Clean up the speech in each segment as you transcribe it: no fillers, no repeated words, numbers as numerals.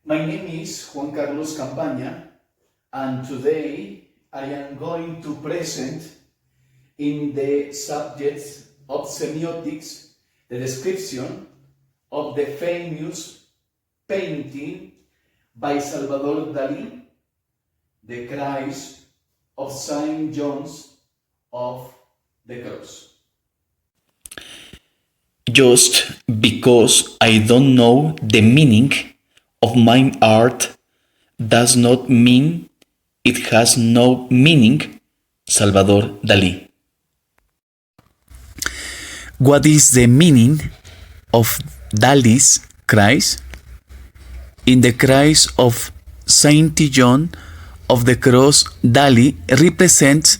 My name is Juan Carlos Campaña, and today I am going to present in the subject of semiotics the description of the famous painting by Salvador Dalí, The Christ of Saint John of the Cross. Just because I don't know the meaning of my art does not mean it has no meaning. Salvador Dalí. What is the meaning of Dalí's Christ? In the Christ of Saint John of the Cross, Dalí represents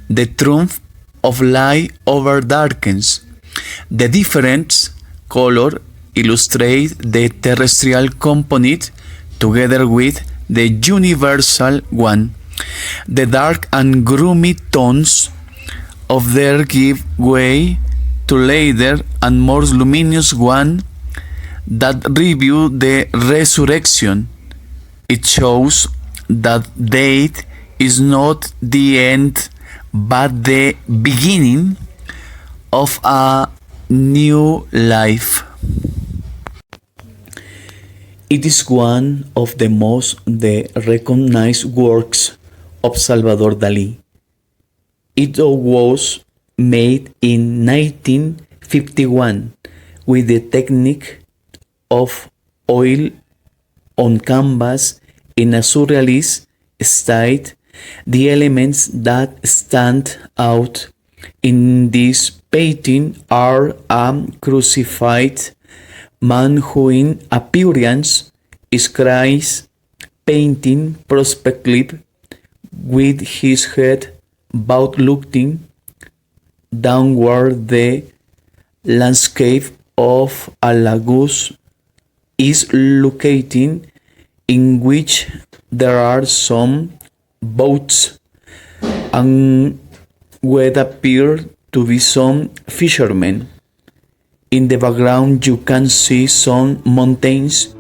the triumph of light over darkness. The different color illustrate the terrestrial component together with the universal one. The dark and gloomy tones of there give way to later and more luminous one that review the resurrection. It shows that death is not the end but the beginning of a new life. It is one of the most recognized works of Salvador Dalí. It was made in 1951 with the technique of oil on canvas in a surrealist style. The elements that stand out in this painting are a crucified man who in appearance is Christ, painting perspective with his head bowed looking downward. The landscape of a lagoon is located in which there are some boats and what appear to be some fishermen. In the background you can see some mountains.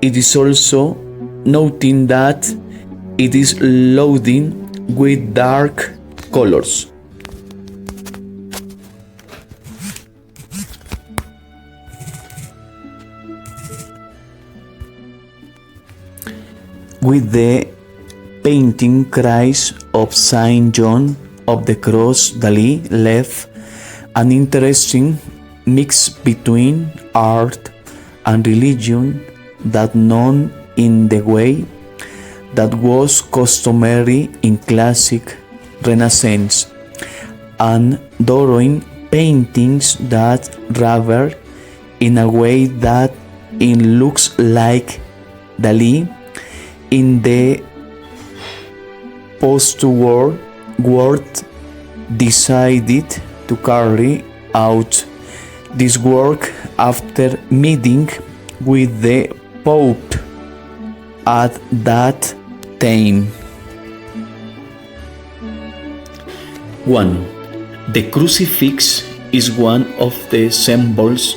It is also noting that it is loaded with dark colors. With the painting Christ of Saint John of the Cross, Dalí left an interesting mix between art and religion that known in the way that was customary in classic Renaissance, and drawing paintings that rather in a way that it looks like Dalí in the post-war world decided to carry out this work after meeting with the Pope at that time. 1. The crucifix is one of the symbols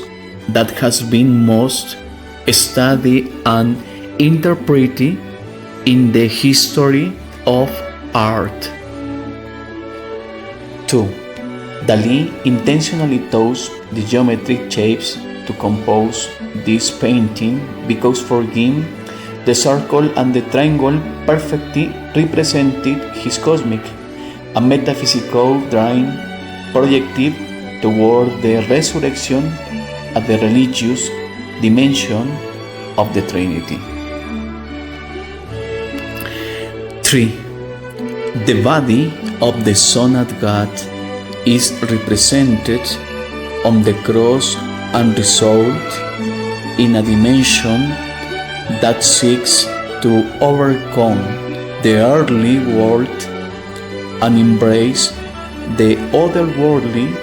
that has been most studied and interpreted in the history of art. 2. Dalí intentionally chose the geometric shapes to compose this painting because for him the circle and the triangle perfectly represented his cosmic and metaphysical dream projected toward the resurrection at the religious dimension of the Trinity. 3. The body of the Son of God is represented on the cross and resolved in a dimension that seeks to overcome the earthly world and embrace the otherworldly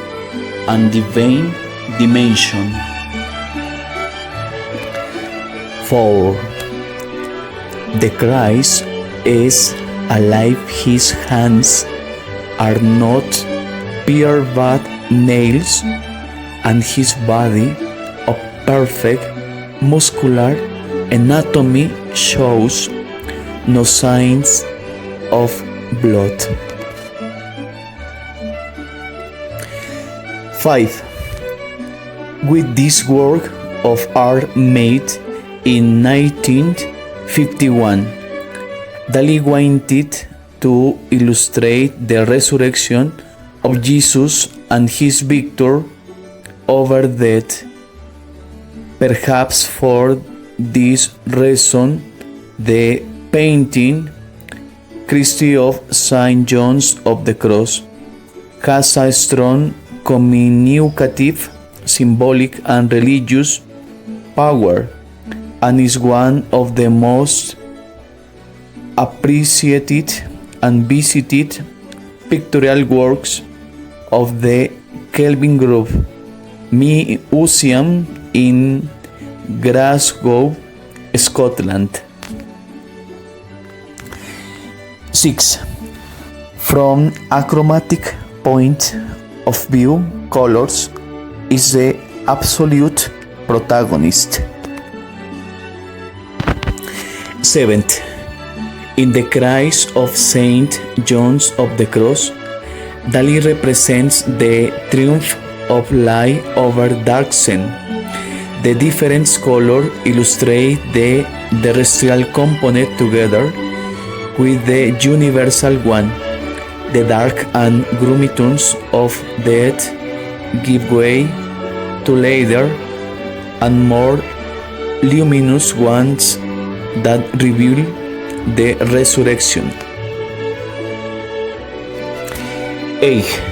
and divine dimension. 4. The Christ is alive. His hands are not bare but nails, and his body of perfect muscular anatomy shows no signs of blood. 5. With this work of art made in 1951, Dali wanted to illustrate the resurrection of Jesus and his victory over death. Perhaps for this reason, the painting Christ of St. John of the Cross has a strong communicative, symbolic, and religious power, and is one of the most appreciated and visited pictorial works of the Kelvin Group Museum in Glasgow, Scotland. 6. From a chromatic point of view, colors is the absolute protagonist. 7th. In the Christ of St. John of the Cross, Dali represents the triumph of light over darkness. The different colors illustrate the terrestrial component together with the universal one. The dark and gloomy tones of death give way to later and more luminous ones that reveal the resurrection. 8.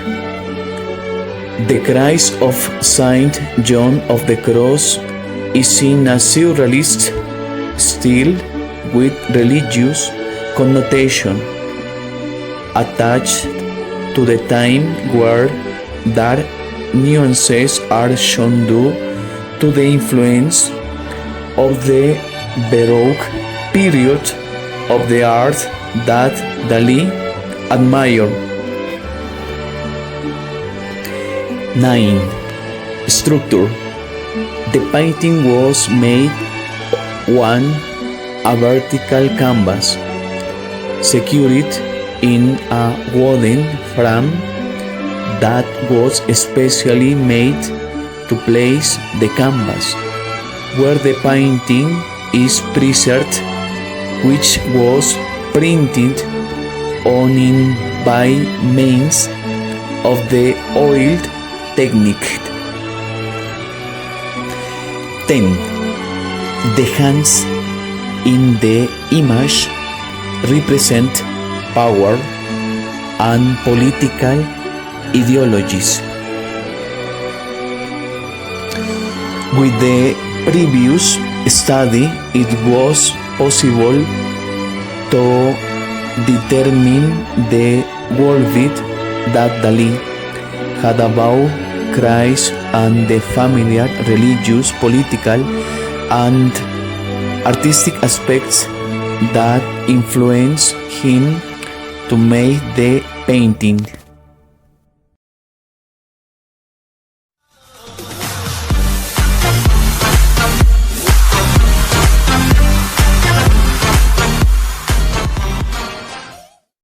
The Christ of St. John of the Cross is in a surrealist style with religious connotation attached to the time where dark nuances are shown due to the influence of the Baroque period of the art that Dali admired. 9. Structure. The painting was made on a vertical canvas, secured in a wooden frame that was especially made to place the canvas where the painting is preserved, which was printed on it by means of the oil technique. 10. The hands in the image represent power and political ideologies. With the previous study, it was possible to determine the worldview that Dali had about Christ and the familiar, religious, political, and artistic aspects that influenced him to make the painting.